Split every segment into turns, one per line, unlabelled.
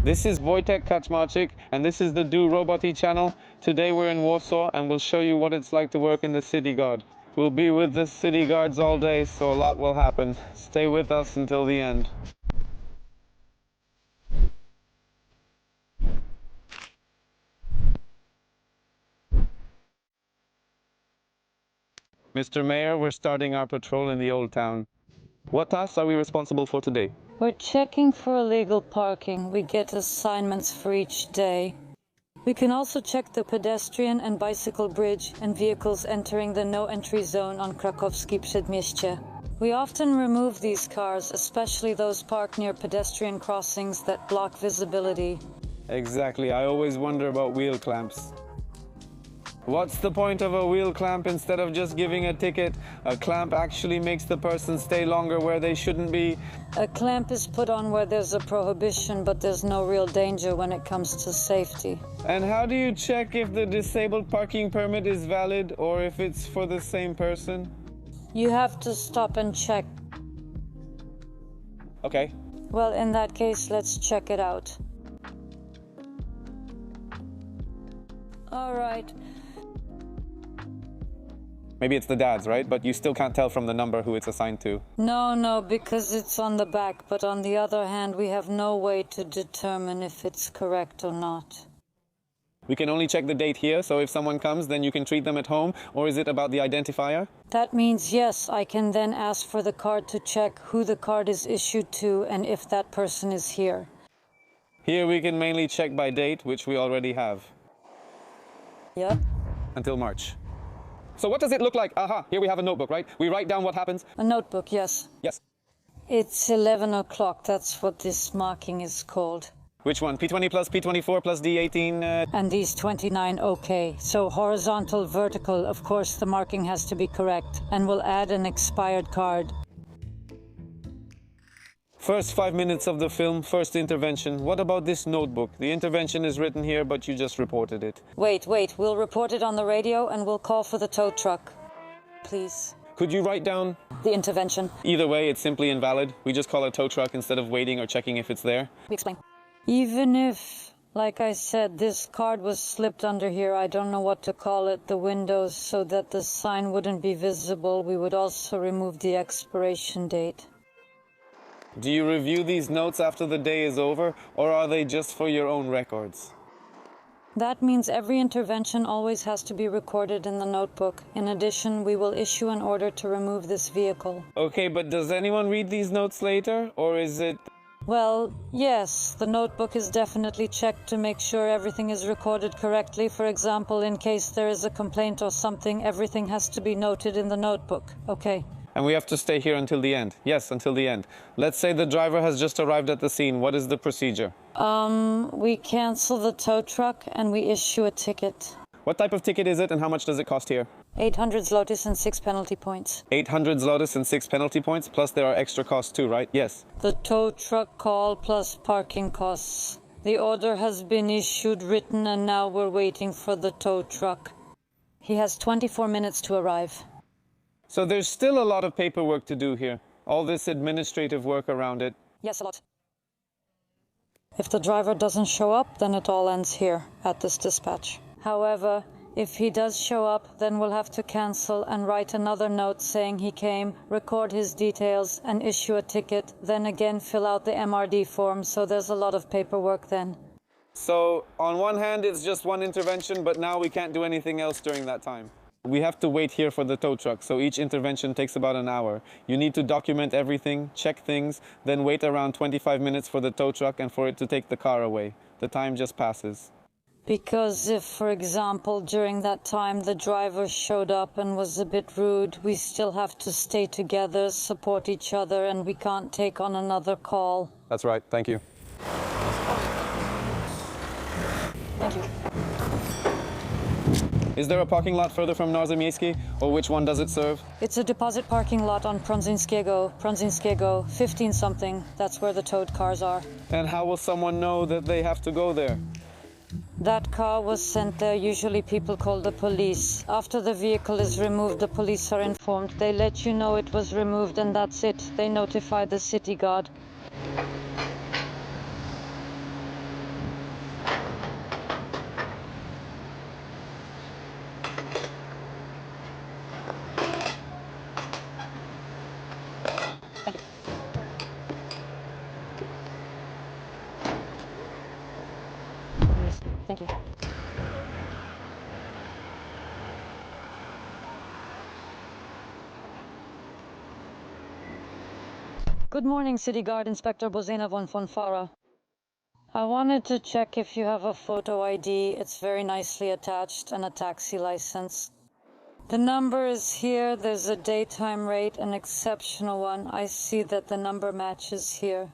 This is Wojtek Kaczmarczyk, and this is the Do Roboty channel. Today we're in Warsaw, and we'll show you what it's like to work in the City Guard. We'll be with the City Guards all day, so a lot will happen. Stay with us until the end. Mr. Mayor, we're starting our patrol in the Old Town. What tasks are we responsible for today?
We're checking for illegal parking. We get assignments for each day. We can also check the pedestrian and bicycle bridge and vehicles entering the no-entry zone on Krakowskie Przedmieście. We often remove these cars, especially those parked near pedestrian crossings that block visibility.
Exactly, I always wonder about wheel clamps. What's the point of a wheel clamp instead of just giving a ticket? A clamp actually makes the person stay longer where they shouldn't be.
A clamp is put on where there's a prohibition, but there's no real danger when it comes to safety.
And how do you check if the disabled parking permit is valid or if it's for the same person?
You have to stop and check.
Okay.
Well, in that case, let's check it out. All right.
Maybe it's the dad's, right? But you still can't tell from the number who it's assigned to.
No, because it's on the back. But on the other hand, we have no way to determine if it's correct or not.
We can only check the date here, so if someone comes, then you can treat them at home, or is it about the identifier?
That means yes, I can then ask for the card to check who the card is issued to and if that person is here.
Here we can mainly check by date, which we already have.
Yeah?
Until March. So what does it look like? Aha, here we have a notebook, right? We write down what happens.
A notebook, yes.
Yes.
It's 11 o'clock, that's what this marking is called.
Which one? P20 plus P24 plus D18?
And these 29, okay. So horizontal, vertical, of course the marking has to be correct. And we'll add an expired card.
First 5 minutes of the film, first intervention. What about this notebook? The intervention is written here, but you just reported it.
Wait, we'll report it on the radio and we'll call for the tow truck. Please.
Could you write down?
The intervention.
Either way, it's simply invalid. We just call a tow truck instead of waiting or checking if it's there.
Explain. Even if, like I said, this card was slipped under here, I don't know what to call it, the windows, so that the sign wouldn't be visible, we would also remove the expiration date.
Do you review these notes after the day is over, or are they just for your own records?
That means every intervention always has to be recorded in the notebook. In addition, we will issue an order to remove this vehicle.
Okay, but does anyone read these notes later, or is it...
Well, yes, the notebook is definitely checked to make sure everything is recorded correctly. For example, in case there is a complaint or something, everything has to be noted in the notebook. Okay.
And we have to stay here until the end. Yes, until the end. Let's say the driver has just arrived at the scene. What is the procedure?
We cancel the tow truck and we issue a ticket.
What type of ticket is it and how much does it cost here?
800 zlotys and 6 penalty points.
800 zlotys and 6 penalty points, plus there are extra costs too, right? Yes.
The tow truck call plus parking costs. The order has been issued, written, and now we're waiting for the tow truck. He has 24 minutes to arrive.
So there's still a lot of paperwork to do here. All this administrative work around it.
Yes, a lot. If the driver doesn't show up, then it all ends here, at this dispatch. However, if he does show up, then we'll have to cancel and write another note saying he came, record his details, and issue a ticket, then again fill out the MRD form, so there's a lot of paperwork then.
So, on one hand, it's just one intervention, but now we can't do anything else during that time. We have to wait here for the tow truck, so each intervention takes about an hour. You need to document everything, check things, then wait around 25 minutes for the tow truck and for it to take the car away. The time just passes.
Because if, for example, during that time the driver showed up and was a bit rude, we still have to stay together, support each other, and we can't take on another call.
That's right. Thank you.
Thank you.
Is there a parking lot further from Narodzemiejski, or which one does it serve?
It's a deposit parking lot on Prądzyńskiego, 15-something. That's where the towed cars are.
And how will someone know that they have to go there?
That car was sent there. Usually people call the police. After the vehicle is removed, the police are informed. They let you know it was removed and that's it. They notify the city guard. Yes, thank you. Good morning, City Guard Inspector Bozena von Fonfara. I wanted to check if you have a photo ID. It's very nicely attached and a taxi license. The number is here. There's a daytime rate, an exceptional one. I see that the number matches here.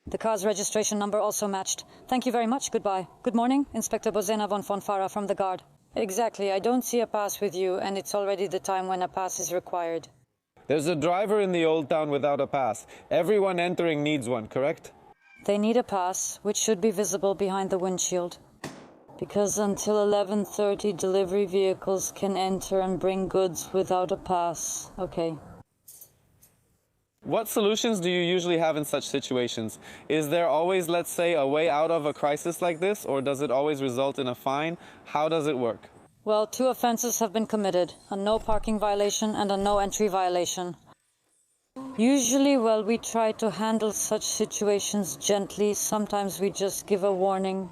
The car's registration number also matched. Thank you very much. Goodbye. Good morning, Inspector Bozena von Fonfara from the Guard. Exactly. I don't see a pass with you, and it's already the time when a pass is required.
There's a driver in the old town without a pass. Everyone entering needs one, correct?
They need a pass, which should be visible behind the windshield. Because until 11:30, delivery vehicles can enter and bring goods without a pass. Okay.
What solutions do you usually have in such situations? Is there always, let's say, a way out of a crisis like this, or does it always result in a fine? How does it work?
Well, 2 offenses have been committed, a no parking violation and a no entry violation. Usually, well, we try to handle such situations gently. Sometimes we just give a warning.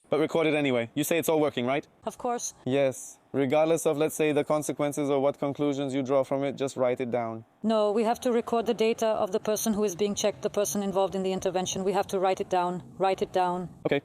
But record it anyway. You say it's all working, right?
Of course.
Yes. Regardless of, let's say, the consequences or what conclusions you draw from it, just write it down.
No, we have to record the data of the person who is being checked, the person involved in the intervention. We have to write it down. Write it down.
Okay.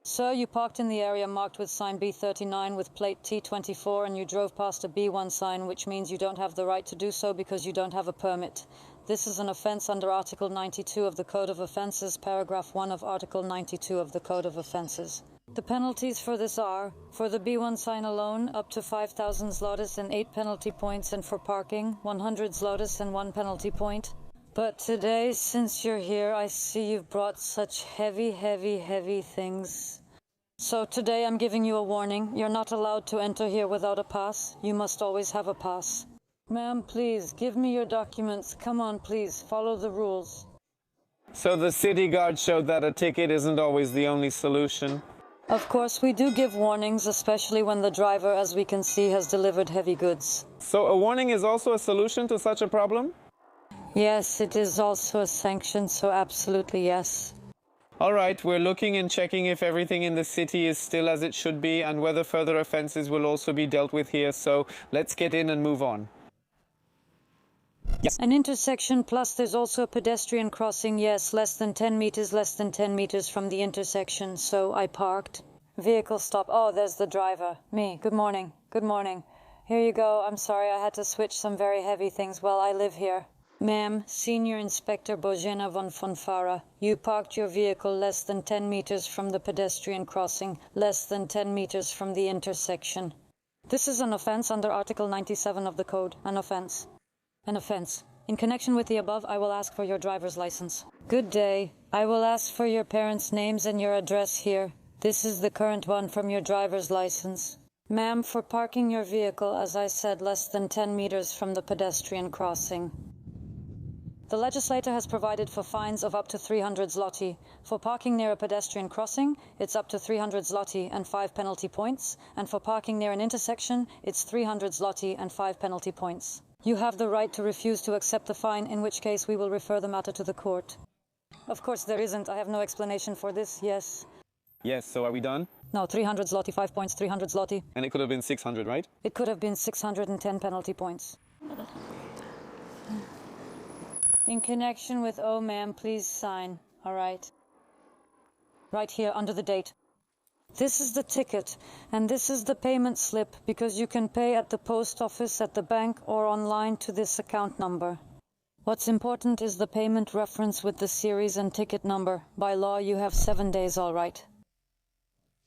Sir, you parked in the area marked with sign B39 with plate T24 and you drove past a B1 sign, which means you don't have the right to do so because you don't have a permit. This is an offense under Article 92 of the Code of Offenses, paragraph 1 of Article 92 of the Code of Offenses. The penalties for this are, for the B1 sign alone, up to 5,000 zlotys and 8 penalty points, and for parking, 100 zlotys and 1 penalty point. But today, since you're here, I see you've brought such heavy things. So today I'm giving you a warning. You're not allowed to enter here without a pass. You must always have a pass. Ma'am, please, give me your documents. Come on, please, follow the rules.
So the city guard showed that a ticket isn't always the only solution.
Of course, we do give warnings, especially when the driver, as we can see, has delivered heavy goods.
So a warning is also a solution to such a problem?
Yes, it is also a sanction, so absolutely yes.
All right, we're looking and checking if everything in the city is still as it should be and whether further offenses will also be dealt with here, so let's get in and move on. Yes.
An intersection, plus there's also a pedestrian crossing, yes, less than 10 meters from the intersection, so I parked. Vehicle stop. Oh, there's the driver. Me. Good morning. Good morning. Here you go. I'm sorry, I had to switch some very heavy things. Well, I live here. Ma'am, Senior Inspector Bozena von Fonfara, you parked your vehicle less than 10 meters from the pedestrian crossing, less than 10 meters from the intersection. This is an offense under Article 97 of the Code. An offense. An offense. In connection with the above, I will ask for your driver's license. Good day. I will ask for your parents' names and your address here. This is the current one from your driver's license. Ma'am, for parking your vehicle, as I said, less than 10 meters from the pedestrian crossing. The legislator has provided for fines of up to 300 zloty. For parking near a pedestrian crossing, it's up to 300 zloty and 5 penalty points. And for parking near an intersection, it's 300 zloty and 5 penalty points. You have the right to refuse to accept the fine, in which case we will refer the matter to the court. Of course there isn't. I have no explanation for this, yes.
Yes, so are we done?
No, 300 zloty, 5 points, 300 zloty.
And it could have been 600, right?
It could have been 610 penalty points. In connection with, oh ma'am, please sign. All right. Right here, under the date. This is the ticket, and this is the payment slip, because you can pay at the post office, at the bank, or online to this account number. What's important is the payment reference with the series and ticket number. By law, you have 7 days, all right.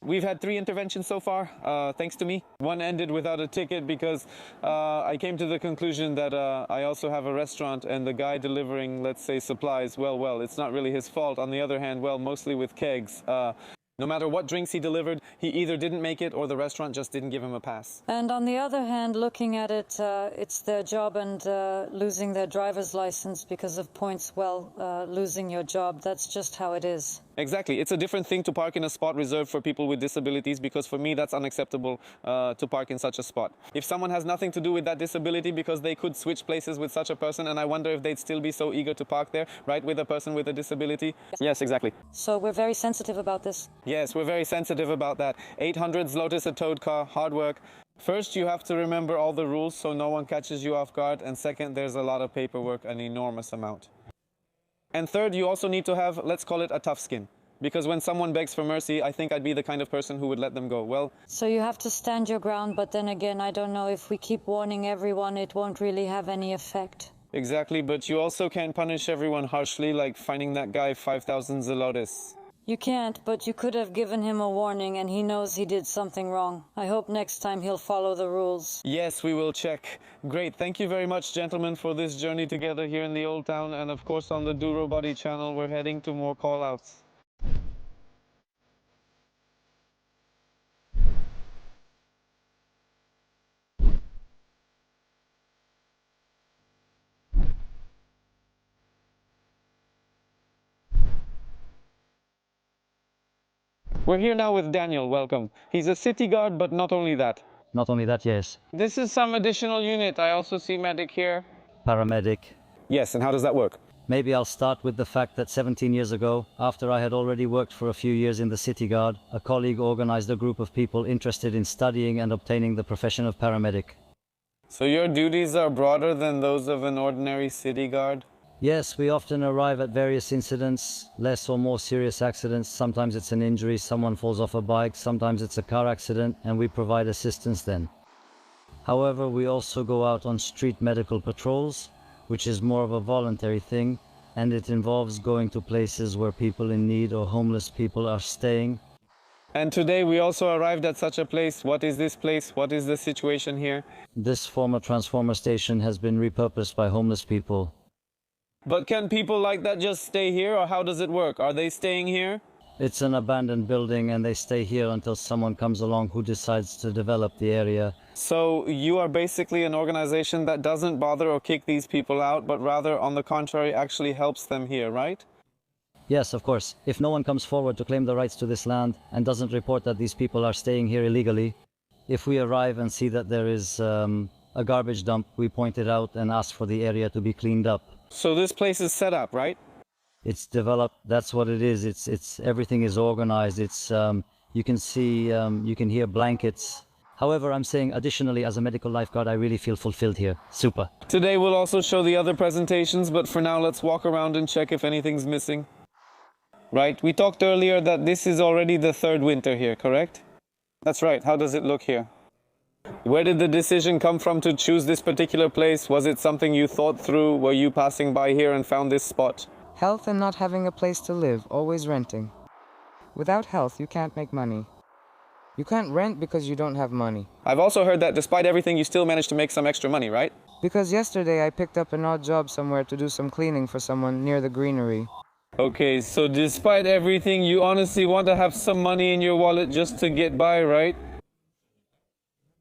We've had 3 interventions so far, thanks to me. One ended without a ticket because I came to the conclusion that I also have a restaurant and the guy delivering, let's say, supplies, well, it's not really his fault. On the other hand, well, mostly with kegs. No matter what drinks he delivered, he either didn't make it or the restaurant just didn't give him a pass.
And on the other hand, looking at it, it's their job, and losing their driver's license because of points, well, losing your job, that's just how it is.
Exactly. It's a different thing to park in a spot reserved for people with disabilities, because for me that's unacceptable to park in such a spot. If someone has nothing to do with that disability, because they could switch places with such a person, and I wonder if they'd still be so eager to park there, right, with a person with a disability. Yes, exactly.
So we're very sensitive about this.
Yes, we're very sensitive about that. 800 zlotys a towed car, hard work. First, you have to remember all the rules so no one catches you off guard. And second, there's a lot of paperwork, an enormous amount. And third, you also need to have, let's call it a tough skin. Because when someone begs for mercy, I think I'd be the kind of person who would let them go. Well,
So you have to stand your ground, but then again, I don't know, if we keep warning everyone, it won't really have any effect.
exactly, but you also can't punish everyone harshly, like fining that guy 5,000 zlotys.
You can't, but you could have given him a warning and he knows he did something wrong. I hope next time he'll follow the rules.
Yes, we will check. Great. Thank you very much, gentlemen, for this journey together here in the Old Town. And of course, on the Duro Body channel, we're heading to more call-outs. We're here now with Daniel. Welcome. He's a city guard, but not only that.
Not only that, yes,
This is some additional unit. I also see medic here.
paramedic.
Yes, and how does that work?
Maybe I'll start with the fact that 17 years ago, after I had already worked for a few years in the city guard, a colleague organized a group of people interested in studying and obtaining the profession of paramedic.
So your duties are broader than those of an ordinary city guard?
Yes, we often arrive at various incidents, less or more serious accidents. Sometimes it's an injury, someone falls off a bike, sometimes it's a car accident, and we provide assistance then. However, we also go out on street medical patrols, which is more of a voluntary thing, and it involves going to places where people in need or homeless people are staying.
And today we also arrived at such a place. What is this place? What is the situation here?
This former transformer station has been repurposed by homeless people.
But can people like that just stay here, or how does it work? Are they staying here?
It's an abandoned building and they stay here until someone comes along who decides to develop the area.
So you are basically an organization that doesn't bother or kick these people out, but rather, on the contrary, actually helps them here, right?
Yes, of course. If no one comes forward to claim the rights to this land and doesn't report that these people are staying here illegally, if we arrive and see that there is a garbage dump, we point it out and ask for the area to be cleaned up.
So this place is set up, right?
It's developed. That's what it is. It's everything is organized. It's you can see, you can hear blankets. However, I'm saying additionally, as a medical lifeguard, I really feel fulfilled here. Super.
Today we'll also show the other presentations, but for now let's walk around and check if anything's missing. Right, we talked earlier that this is already the third winter here, correct? That's right. How does it look here? Where did the decision come from to choose this particular place? Was it something you thought through? Were you passing by here and found this spot?
Health and not having a place to live, always renting. Without health, you can't make money. You can't rent because you don't have money.
I've also heard that despite everything, you still managed to make some extra money, right?
Because yesterday I picked up an odd job somewhere to do some cleaning for someone near the greenery.
Okay, so despite everything, you honestly want to have some money in your wallet just to get by, right?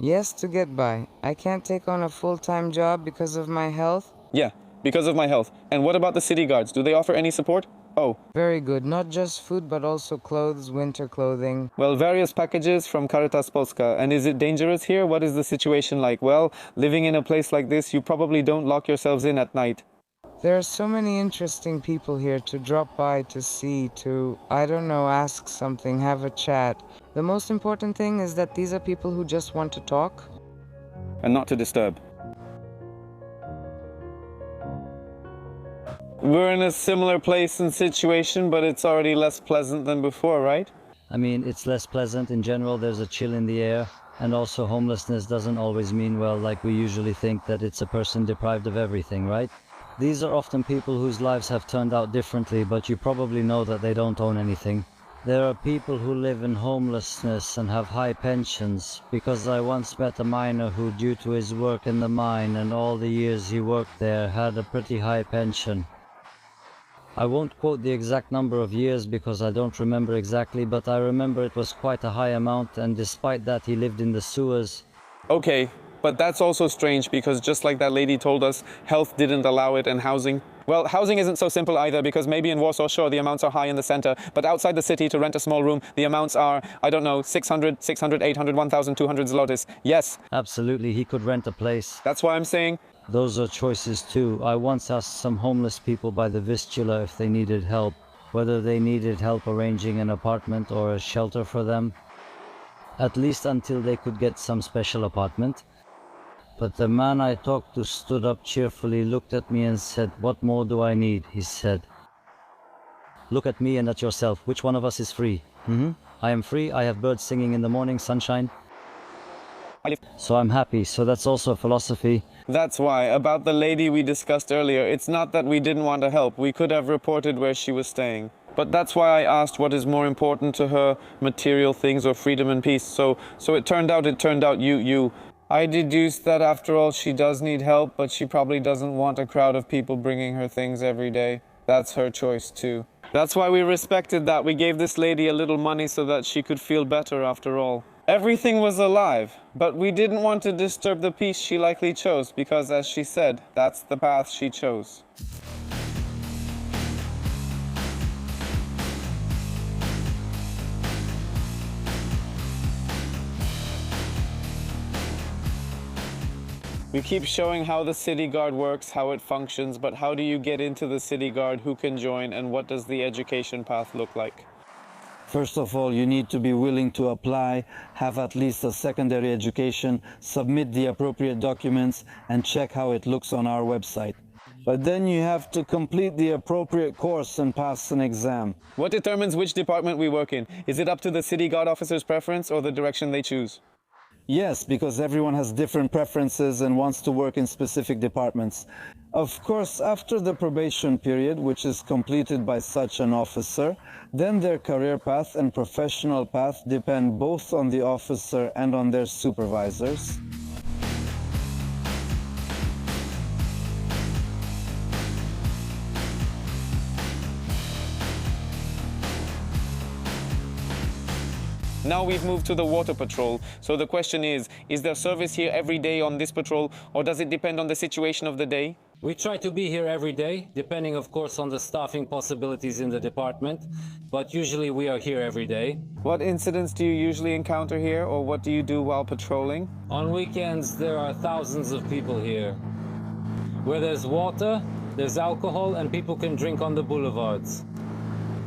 Yes, to get by. I can't take on a full-time job because of my health.
Yeah, because of my health. And what about the city guards? Do they offer any support? Oh,
Very good. Not just food, but also clothes, winter clothing.
well, various packages from Caritas Polska. And is it dangerous here? What is the situation like? Well, living in a place like this, you probably don't lock yourselves in at night.
There are so many interesting people here to drop by, to see, to, I don't know, ask something, have a chat. The most important thing is that these are people who just want to talk.
And not to disturb. We're in a similar place and situation, but it's already less pleasant than before, right?
I mean, it's less pleasant in general. There's a chill in the air. And also homelessness doesn't always mean, well, like we usually think that it's a person deprived of everything, right? These are often people whose lives have turned out differently, but you probably know that they don't own anything. There are people who live in homelessness and have high pensions, because I once met a miner who, due to his work in the mine and all the years he worked there, had a pretty high pension. I won't quote the exact number of years because I don't remember exactly, but I remember it was quite a high amount, and despite that he lived in the sewers.
Okay, But that's also strange because just like that lady told us, health didn't allow it and housing. Well, housing isn't so simple either because maybe in Warsaw, sure, the amounts are high in the center, but outside the city to rent a small room, the amounts are, I don't know, 600, 800, 1,200 zlotys. Yes.
Absolutely, he could rent a place.
That's why I'm saying.
Those are choices too. I once asked some homeless people by the Vistula if they needed help, whether they needed help arranging an apartment or a shelter for them, at least until they could get some special apartment. But the man I talked to stood up cheerfully, looked at me and said, "What more do I need?" He said. "Look at me and at yourself. Which one of us is free?" I am free. I have birds singing in the morning, sunshine. So I'm happy. So that's also a philosophy.
That's why, about the lady we discussed earlier, it's not that we didn't want to help. We could have reported where she was staying. But that's why I asked what is more important to her, material things or freedom and peace. So it turned out you. I deduced that after all she does need help, but she probably doesn't want a crowd of people bringing her things every day. That's her choice too. That's why we respected that. We gave this lady a little money so that she could feel better after all. Everything was alive, but we didn't want to disturb the peace she likely chose because, as she said, that's the path she chose. We keep showing how the city guard works, how it functions, but how do you get into the city guard, who can join, and what does the education path look like?
First of all, you need to be willing to apply, have at least a secondary education, submit the appropriate documents, and check how it looks on our website. But then you have to complete the appropriate course and pass an exam.
What determines which department we work in? Is it up to the city guard officer's preference or the direction they choose?
Yes, because everyone has different preferences and wants to work in specific departments. Of course, after the probation period, which is completed by such an officer, then their career path and professional path depend both on the officer and on their supervisors.
Now we've moved to the water patrol. So the question is there service here every day on this patrol, or does it depend on the situation of the day?
We try to be here every day, depending of course on the staffing possibilities in the department, but usually we are here every day.
What incidents do you usually encounter here, or what do you do while patrolling?
On weekends there are thousands of people here. Where there's water, there's alcohol, and people can drink on the boulevards.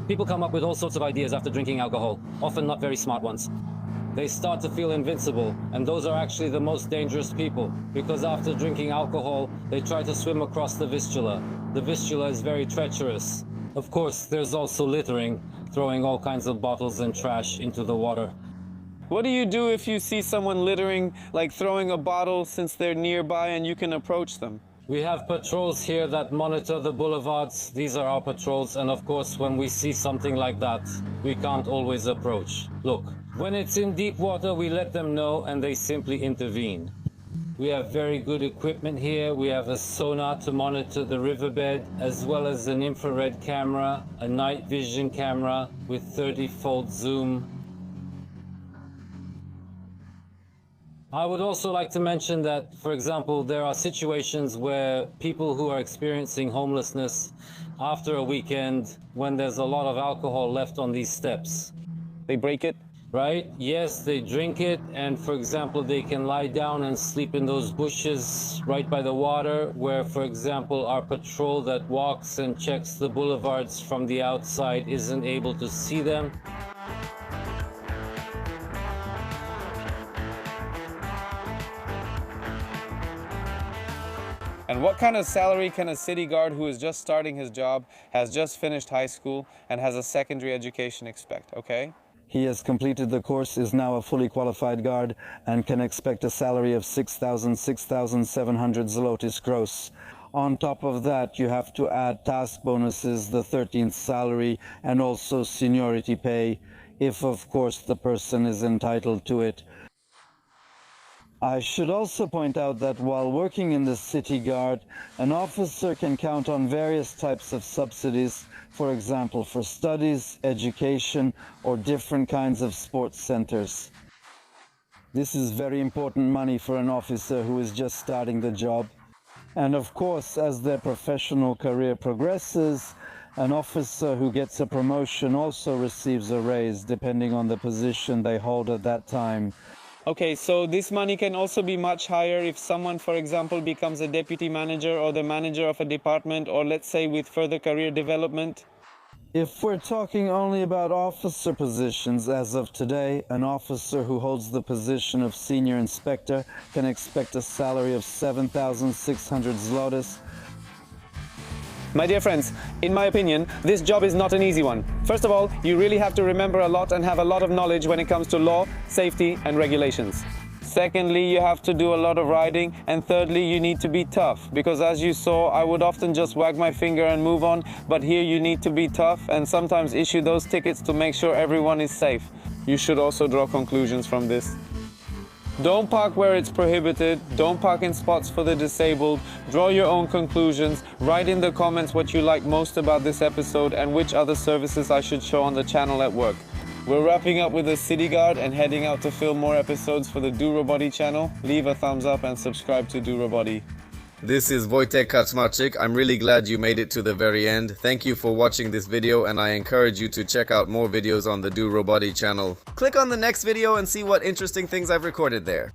People come up with all sorts of ideas after drinking alcohol, often not very smart ones. They start to feel invincible, and those are actually the most dangerous people, because after drinking alcohol, they try to swim across the Vistula. The Vistula is very treacherous. Of course, there's also littering, throwing all kinds of bottles and trash into the water.
What do you do if you see someone littering, like throwing a bottle since they're nearby and you can approach them?
We have patrols here that monitor the boulevards. These are our patrols, and of course when we see something like that, we can't always approach. Look, when it's in deep water, we let them know and they simply intervene. We have very good equipment here. We have a sonar to monitor the riverbed, as well as an infrared camera, a night vision camera with 30-fold zoom. I would also like to mention that, for example, there are situations where people who are experiencing homelessness after a weekend, when there's a lot of alcohol left on these steps.
They break it?
Right? Yes, they drink it, and for example, they can lie down and sleep in those bushes right by the water, where, for example, our patrol that walks and checks the boulevards from the outside isn't able to see them.
And what kind of salary can a city guard who is just starting his job, has just finished high school, and has a secondary education expect, okay?
He has completed the course, is now a fully qualified guard, and can expect a salary of 6,700 zlotys gross. On top of that, you have to add task bonuses, the 13th salary, and also seniority pay, if of course the person is entitled to it. I should also point out that while working in the city guard, an officer can count on various types of subsidies, for example, for studies, education, or different kinds of sports centers. This is very important money for an officer who is just starting the job. And of course, as their professional career progresses, an officer who gets a promotion also receives a raise depending on the position they hold at that time.
Okay, so this money can also be much higher if someone, for example, becomes a deputy manager or the manager of a department, or let's say with further career development.
If we're talking only about officer positions as of today, an officer who holds the position of senior inspector can expect a salary of 7,600 zlotys.
My dear friends, in my opinion, this job is not an easy one. First of all, you really have to remember a lot and have a lot of knowledge when it comes to law, safety and regulations. Secondly, you have to do a lot of riding, and thirdly, you need to be tough, because as you saw, I would often just wag my finger and move on, but here you need to be tough and sometimes issue those tickets to make sure everyone is safe. You should also draw conclusions from this. Don't park where it's prohibited, don't park in spots for the disabled, draw your own conclusions, write in the comments what you like most about this episode and which other services I should show on the channel at work. We're wrapping up with the City Guard and heading out to film more episodes for the Do Roboty channel. Leave a thumbs up and subscribe to Do Roboty. This is Wojtek Kaczmarczyk. I'm really glad you made it to the very end. Thank you for watching this video, and I encourage you to check out more videos on the Do Roboty channel. Click on the next video and see what interesting things I've recorded there.